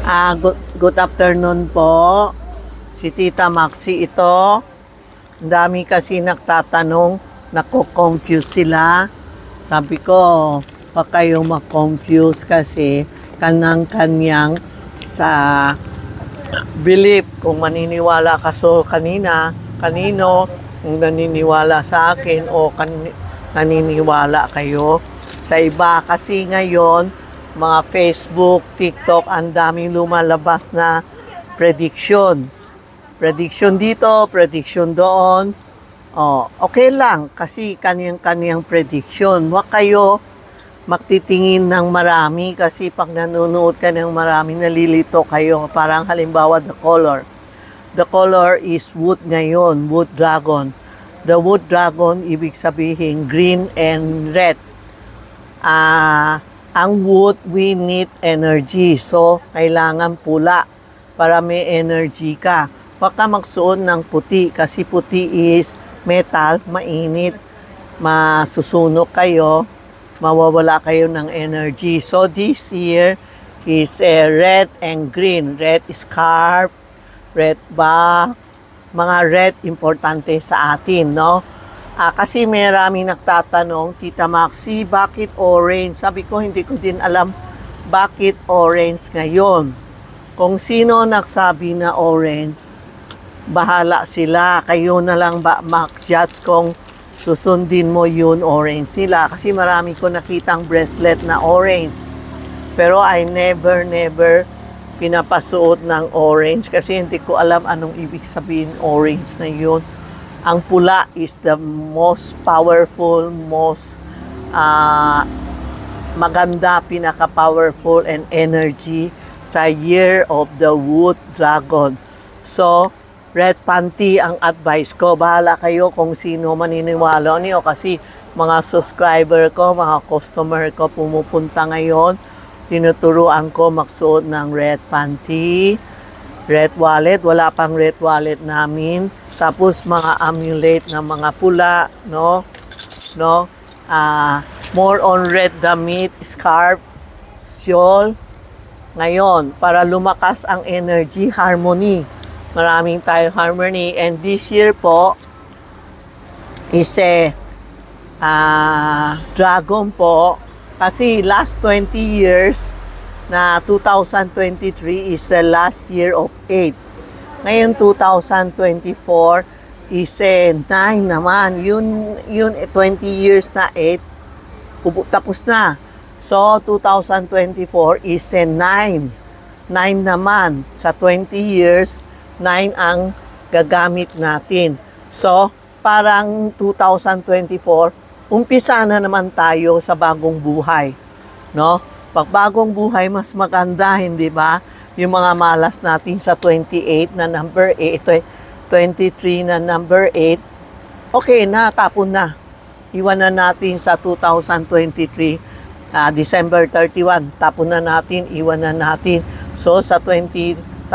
Good afternoon po. Si Tita Maxi ito. Ang dami kasi nagtatanong, nako-confuse sila. Sabi ko, wag kayong ma-confuse kasi kanang-kanyang sa belief. Kung maniniwala ka kanino, kung naniniwala sa akin o naniniwala kayo sa iba. Kasi ngayon, mga Facebook, TikTok, ang daming lumalabas na prediction. Prediction dito, prediction doon. Okay lang kasi kaniyang prediction. Huwag kayo magtitingin ng marami kasi pag nanonood ka ng marami, nalilito kayo. Parang halimbawa, the color. The color is wood ngayon, wood dragon. The wood dragon, ibig sabihin green and red. Ang wood, we need energy. So, kailangan pula para may energy ka. Huwag ka magsuot ng puti kasi puti is metal, mainit, masusunog kayo, mawawala kayo ng energy. So, this year is red and green. Red scarf, red bag, mga red importante sa atin, no? Kasi marami nagtatanong, Tita Maxi, bakit orange? Sabi ko, hindi ko din alam bakit orange ngayon. Kung sino nagsabi na orange, bahala sila. Kayo na lang ba mag-judge kung susundin mo yun orange nila. Kasi marami ko nakitang bracelet na orange. Pero I never pinapasuot ng orange kasi hindi ko alam anong ibig sabihin orange na yun. Ang pula is the most powerful, most maganda, pinaka-powerful and energy sa year of the wood dragon. So, red panty ang advice ko. Bahala kayo kung sino maniniwala niyo kasi mga subscriber ko, mga customer ko pumupunta ngayon. Tinuturuan ko magsuot ng red panty, red wallet. Wala pang red wallet namin. Tapos mga amulet na mga pula, no? More on red damit, scarf, shawl. Ngayon, para lumakas ang energy, harmony. Maraming tayo harmony. And this year po, is dragon po. Kasi last 20 years na 2023 is the last year of 8. Ngayon, 2024 is 9 naman. Yun 20 years na 8, tapos na. So, 2024 is 9. 9 naman. Sa 20 years, 9 ang gagamit natin. So, parang 2024, umpisa na naman tayo sa bagong buhay. No? Pag bagong buhay, mas maganda, hindi ba? Yung mga malas natin sa 28 na number 8, 23 na number 8, okay na, tapon na. Iwan na natin sa 2023, December 31, tapon na natin, iwan na natin. So sa 2024,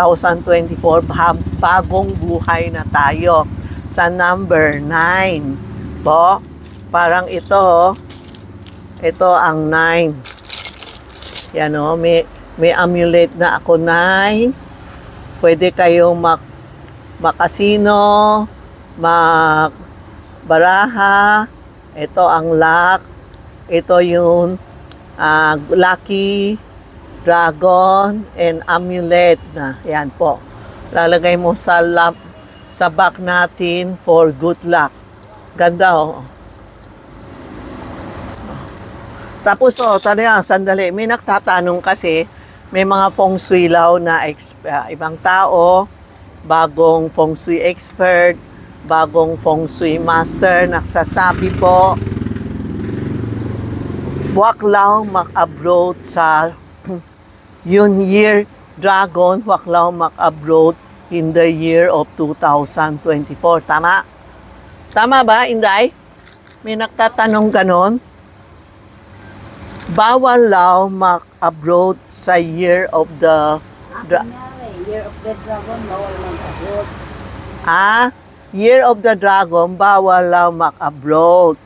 bagong buhay na tayo. Sa number 9, po, parang ito ang 9. Yan o, may amulet na ako 9. Pwede kayong makasino, magbaraha. Ito ang luck. Ito yung lucky dragon and amulet na. Yan po. Lalagay mo sa back natin for good luck. Ganda oh. Tapos sandali. May nagtatanong kasi, may mga feng shui law na ibang tao, bagong feng shui expert, bagong feng shui master, nagsasabi po, huwag lang mag-abroad sa yun year dragon, huwag lang mag-abroad in the year of 2024. Tama? Tama ba, Inday? May nagtatanong ganon? Bawal lang mag-abroad sa year of the year of the dragon, bawal mag-abroad. Year of the dragon, bawal lang mag-abroad.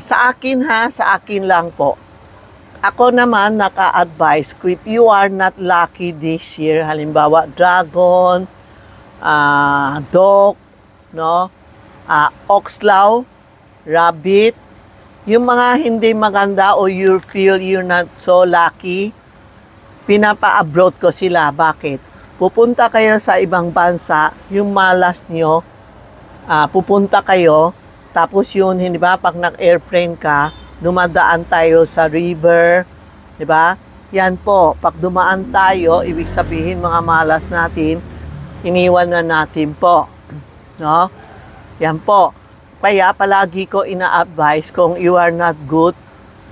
Sa akin lang po. Ako naman naka-advise ko, if you are not lucky this year, halimbawa dragon, dog, no, oxlaw, rabbit, yung mga hindi maganda o you feel you're not so lucky, pinapa-abroad ko sila. Bakit? Pupunta kayo sa ibang bansa, yung malas nyo, pupunta kayo, tapos yun, hindi ba, pag nag-airplane ka, dumadaan tayo sa river, di ba? Yan po, pag dumaan tayo, ibig sabihin mga malas natin, iniwan na natin po. No? Yan po. Kaya palagi ko ina-advise kung you are not good,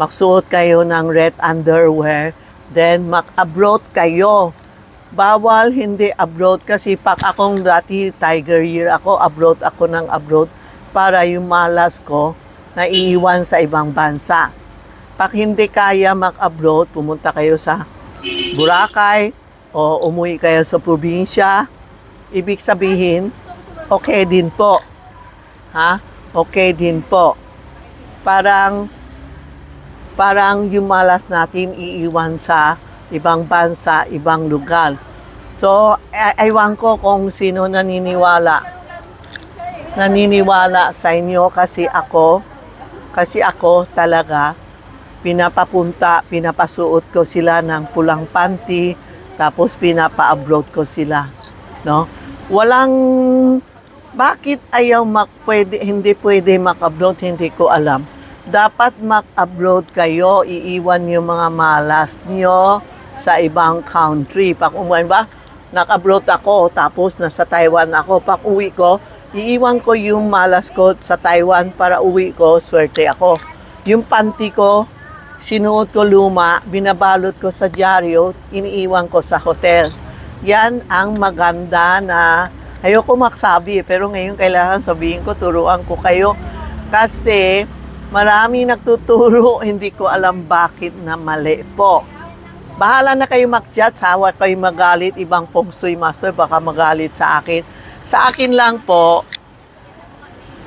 magsuot kayo ng red underwear, then mag-abroad kayo. Bawal hindi abroad kasi pag akong dati tiger year ako, abroad ako ng abroad para yung malas ko naiiwan sa ibang bansa. Pag hindi kaya mag-abroad, pumunta kayo sa Boracay o umuwi kayo sa probinsya, ibig sabihin, okay din po. Ha? Okay din po. Parang yung malas natin iiwan sa ibang bansa, ibang lugar. So, aywan ko kung sino naniniwala sa inyo kasi ako talaga pinapasuot ko sila ng pulang panty, tapos pinapa-abroad ko sila, no? Bakit hindi pwede mag-abroad, hindi ko alam. Dapat mag-abroad kayo, iiwan yung mga malas nyo sa ibang country. Pag umuwi ba, nag-abroad ako, tapos nasa Taiwan ako. Pag uwi ko, iiwan ko yung malas ko sa Taiwan para uwi ko, swerte ako. Yung panty ko, sinuot ko luma, binabalot ko sa dyaryo, iniiwan ko sa hotel. Yan ang maganda na, ayoko magsabi, pero ngayon kailangan sabihin ko, turuan ko kayo. Kasi marami nagtuturo, hindi ko alam bakit na mali po. Bahala na kayo mag-judge, hawa kayo magalit, ibang feng shui master, baka magalit sa akin. Sa akin lang po,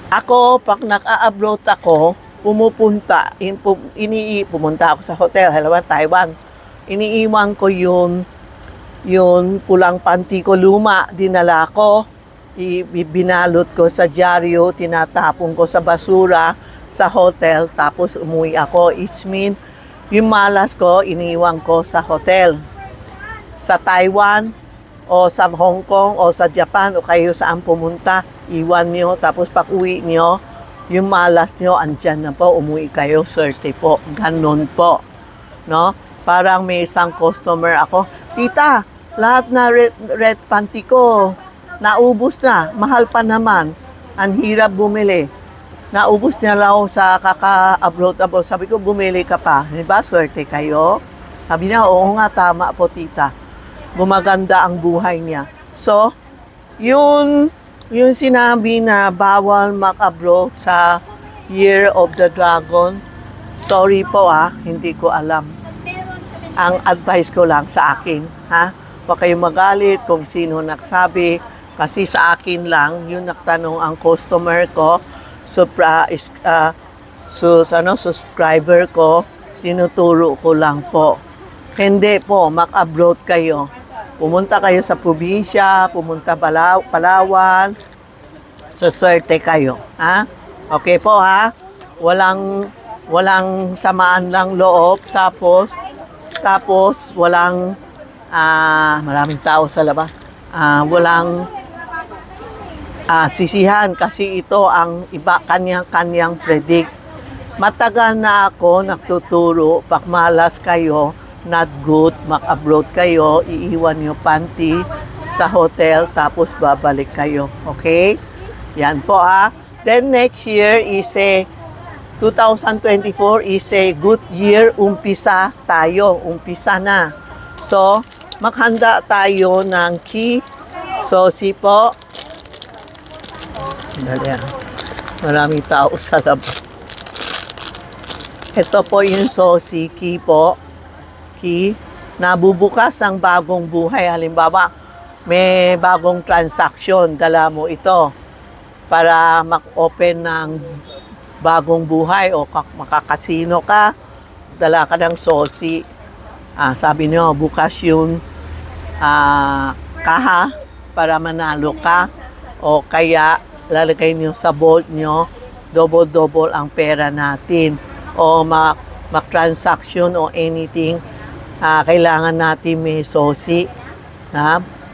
ako, pag naka-abroad ako, pumunta ako sa hotel, halimbawa Taiwan, iniiwan ko yun pulang panty ko luma, dinala ko, binalot ko sa dyaryo, tinatapon ko sa basura, sa hotel, tapos umuwi ako. It means, yung malas ko, iniiwan ko sa hotel. Sa Taiwan, o sa Hong Kong, o sa Japan, o kayo saan pumunta, iwan nyo, tapos pag uwi nyo, yung malas nyo, andyan na po, umuwi kayo, swerte po. Ganon po. No? Parang may isang customer ako, tita, lahat na red panty ko, naubos na, mahal pa naman, ang hirap bumili. Naubos niya lang sa kaka-abroad. Sabi ko, bumili ka pa. Diba, swerte kayo? Sabi niya, oo nga, tama po tita. Gumaganda ang buhay niya. So, yung sinabi na bawal mag-abroad sa Year of the Dragon, sorry po hindi ko alam. Ang advice ko lang sa akin, Huwag kayong magalit kung sino nagsabi. Kasi sa akin lang, yung nagtanong ang customer ko, subscriber ko, tinuturo ko lang po. Hindi po, mag-abroad kayo. Pumunta kayo sa probinsya, pumunta Palawan, swerte kayo. Okay po Walang samaan lang loob, tapos walang maraming tao sa labas. Walang sisihan kasi ito ang iba kanyang predict. Matagal na ako nagtuturo, pag malas kayo, not good, mag-abroad kayo, iiwan yung panty sa hotel, tapos babalik kayo. Okay? Yan po Then next year is 2024 is a good year, umpisa na. So, maghanda tayo ng key. So, po. Dali maraming tao sa labas. Ito po yung sosi, key po. Key. Nabubukas ang bagong buhay. Halimbawa, may bagong transaction, dala mo ito para mag-open ng bagong buhay o makakasino ka dala ka ng sosi. Sabi nyo, bukas yung kaha para manalo ka. O kaya, lalagay nyo sa vault nyo, double-double ang pera natin. O mag-transaction o anything, kailangan natin may sosi.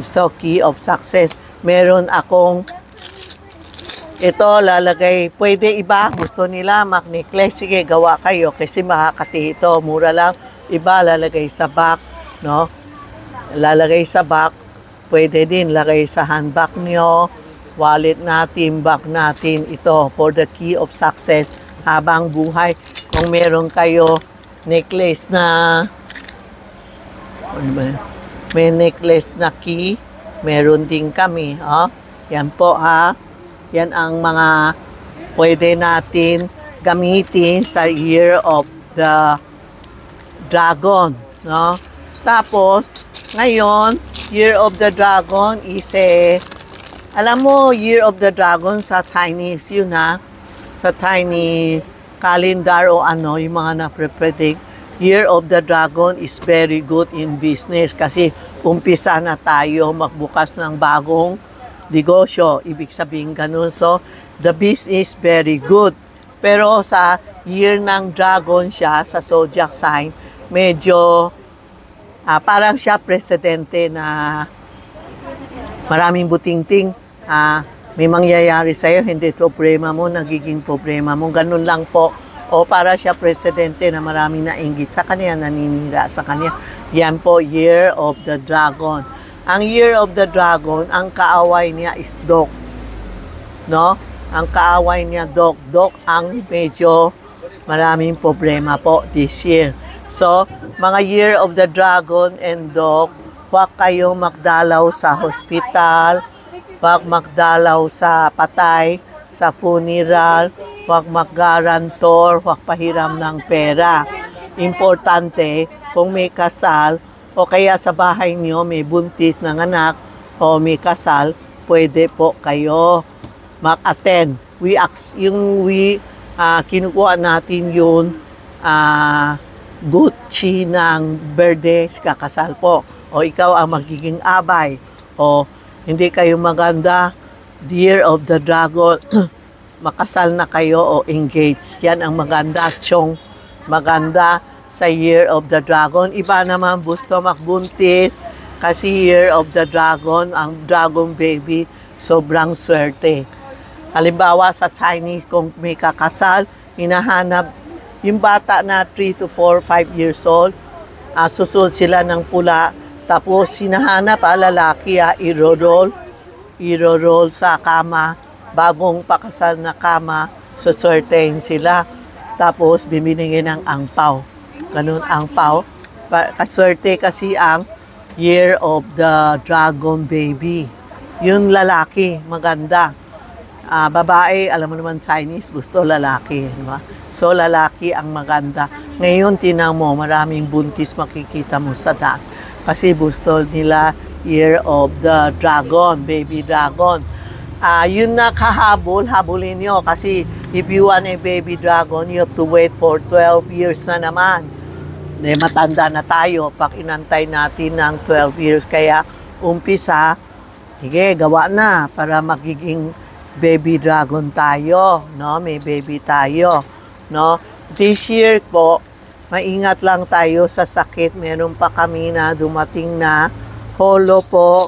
So, key of success. Meron akong ito, lalagay. Pwede iba. Gusto nila mag-necklace. Sige, gawa kayo. Kasi makakati ito. Mura lang. Iba, lalagay sa back. No? Lalagay sa back. Pwede din. Lagay sa handbag nyo. Wallet natin. Bag natin. Ito, for the key of success. Habang buhay. Kung meron kayo necklace na may necklace na key. Meron din kami. Yan po ha. Yan ang mga pwede natin gamitin sa Year of the Dragon. No? Tapos, ngayon, Year of the Dragon is alam mo, Year of the Dragon sa Chinese, yun ha. Sa Chinese calendar o ano, yung mga na-predict. Year of the Dragon is very good in business kasi umpisa na tayo magbukas ng bagong negosyo. Ibig sabihin ganun. So, the business very good. Pero sa year ng dragon siya, sa zodiac sign, medyo parang siya presidente na maraming butingting. May mangyayari sa'yo, hindi problema mo, nagiging problema mo. Ganun lang po. O para siya presidente na maraming nainggit sa kanya, naninira sa kanya. Yan po, Year of the Dragon. Ang Year of the Dragon, ang kaaway niya is Dog. No? Ang kaaway niya, Dog. Dog ang medyo maraming problema po this year. So, mga Year of the Dragon and Dog, huwag kayong magdalaw sa hospital, huwag magdalaw sa patay, sa funeral, huwag mag-garantor, huwag pahiram ng pera. Importante, kung may kasal, o kaya sa bahay niyo may buntis ng anak, o may kasal, pwede po kayo mag-attend. Kinukuha natin yung Gucci ng birthday, kakasal po. O ikaw ang magiging abay. O hindi kayo maganda, Year of the Dragon, makasal na kayo o engaged. Yan ang maganda, Chong. Maganda sa Year of the Dragon. Iba naman gusto magbuntis kasi Year of the Dragon, ang dragon baby, sobrang swerte. Halimbawa sa Chinese, kung may kakasal, hinahanap yung bata na 3 to 4, 5 years old, susunod sila ng pula, tapos hinahanap lalaki, i-roll sa kama, bagong pakasal na kama, suswertein sila. Tapos, bibinigyan ng angpaw. Ganun, angpaw. Kaswerte kasi ang Year of the Dragon Baby. Yun lalaki, maganda. Babae, alam mo naman Chinese, gusto lalaki. Diba? So, lalaki ang maganda. Ngayon, tinang mo, maraming buntis makikita mo sa daan. Kasi gusto nila Year of the Dragon, Baby Dragon. Yun na kahabol, habulin nyo. Kasi if you want a baby dragon, you have to wait for 12 years na naman. Matanda na tayo pag inantay natin ng 12 years. Kaya umpisa, sige, gawa na para magiging baby dragon tayo. No? May baby tayo. No? This year po, maingat lang tayo sa sakit. Meron pa kami na dumating na holo po.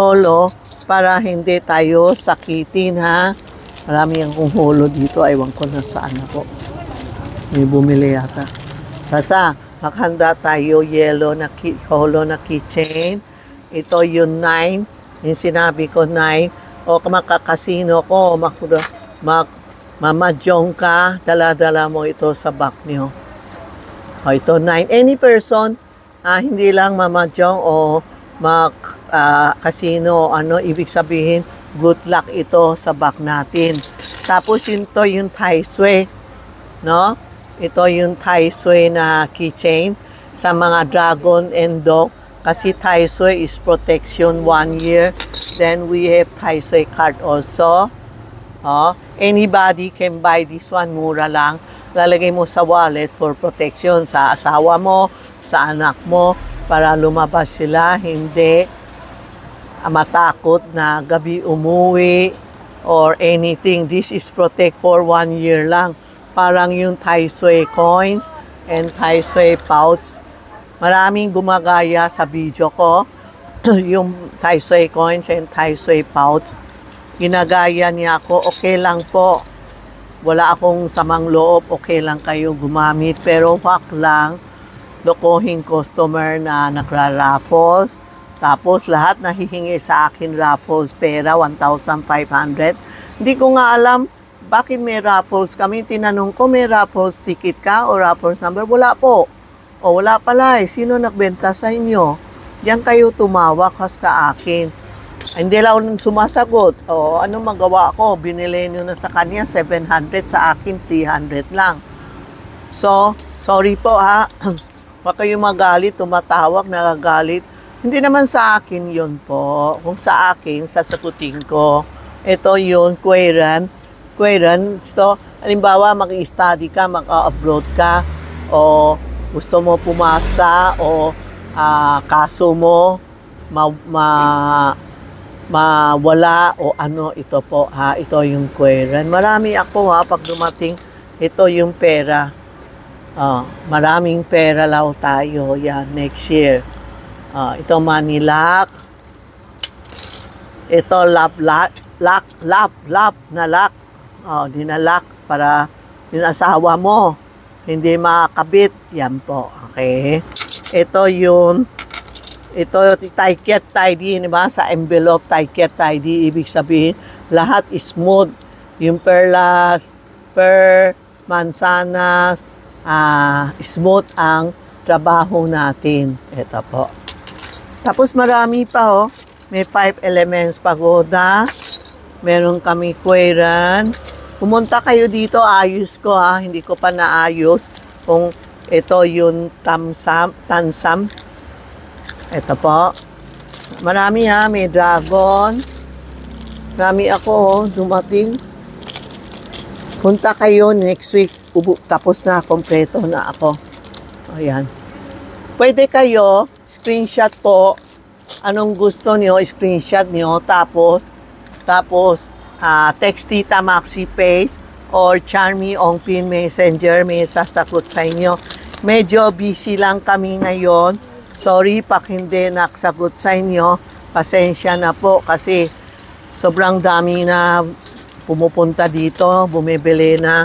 Holo. Para hindi tayo sakitin, ha? Marami akong holo dito. Aywan ko na saan ako. May bumili yata. Sasa, maghanda tayo yellow na holo na keychain. Ito yung 9. Yung sinabi ko 9. O makakasino ko, mamajong ka, dala-dala mo ito sa bag niyo. O ito 9. Any person, hindi lang mamajong o casino, ibig sabihin, good luck ito sa bag natin. Tapos ito yung Tai Sui, no? Ito yung Tai Sui na keychain sa mga dragon and dog. Kasi Tai Sui is protection 1 year. Then we have Tai Sui card also. Anybody can buy this one, mura lang. lalagay mo sa wallet for protection sa asawa mo, sa anak mo, para lumabas sila, hindi matakot na gabi umuwi or anything. This is protect for 1 year lang. Parang yung Tai Sui coins and Tai Sui pouch. Maraming gumagaya sa video ko. Yung Tai Sui coins and Tai Sui pouch. Ginagaya niya ako, okay lang po. Wala akong samang loob, okay lang kayo gumamit. Pero wag lang lokohin customer na nagra-raffles. Tapos lahat nahihingi sa akin raffles pera, 1,500. Hindi ko nga alam bakit may raffles kami. Tinanong ko, may raffles ticket ka o raffles number? Wala po. O wala pala eh. Sino nagbenta sa inyo? Diyan kayo tumawa kas ka akin. Hindi lang sumasagot. O ano magawa ko? Binili nyo na sa kanya 700, sa akin 300 lang. So, sorry po ha. Baka kayo magalit, tumatawag, nagagalit. Hindi naman sa akin yun po. Kung sa akin, sasagutin ko. Ito yun, Queran. Ito, halimbawa, mag-i-study ka, mag-abroad ka, o gusto mo pumasa, o kaso mo, mawala, o ano, ito po, ha, ito yung Queran. Marami ako, ha, pag dumating, ito yung pera. Maraming pera lang tayo, yan, next year. Ito money lock. Ito lock na lock. Dinalock para yung asawa mo hindi makakabit. Yan po, okay. Ito ticket ID, di ba? Sa envelope, ticket ID, ibig sabihin, lahat smooth. Yung perlas, mansanas, smooth ang trabaho natin. Ito po. Tapos marami pa, may 5 elements pagoda. Meron kami Queran. Pumunta kayo dito, ayos ko ha. Hindi ko pa naayos. Kung ito yung tansam. Ito po. Marami ha. May dragon. Marami ako dumating. Punta kayo next week. Tapos na, kompleto na ako. Ayan. Pwede kayo, screenshot po. Anong gusto niyo, screenshot niyo. Tapos, text Tita Maxi Page or Charmy Ongpin Messenger, may sasagot sa inyo. Medyo busy lang kami ngayon. Sorry pag hindi nakasagot sa inyo. Pasensya na po kasi sobrang dami na pumupunta dito, bumibili na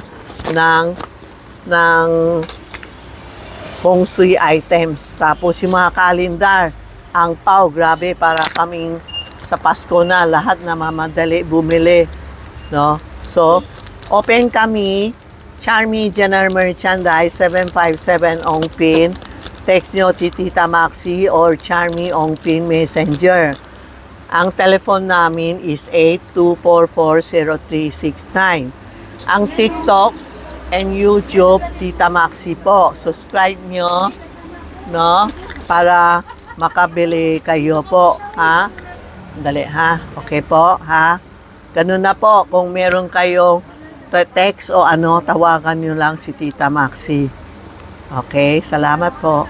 ng Feng Shui items. Tapos yung mga kalendar, ang pau, grabe, para kaming sa Pasko na, lahat na mamadali bumili, no? So, open kami, Charmy General Merchandise, 757 Ongpin. Text nyo si Tita Maxi or Charmy Ongpin Messenger. Ang telephone namin is 82440369. Ang TikTok and YouTube, Tita Maxi po. Subscribe nyo, no? Para makabili kayo po, ha? Dali, ha? Okay po, ha? Ganun na po. Kung meron kayong text o ano, tawagan nyo lang si Tita Maxi. Okay? Salamat po.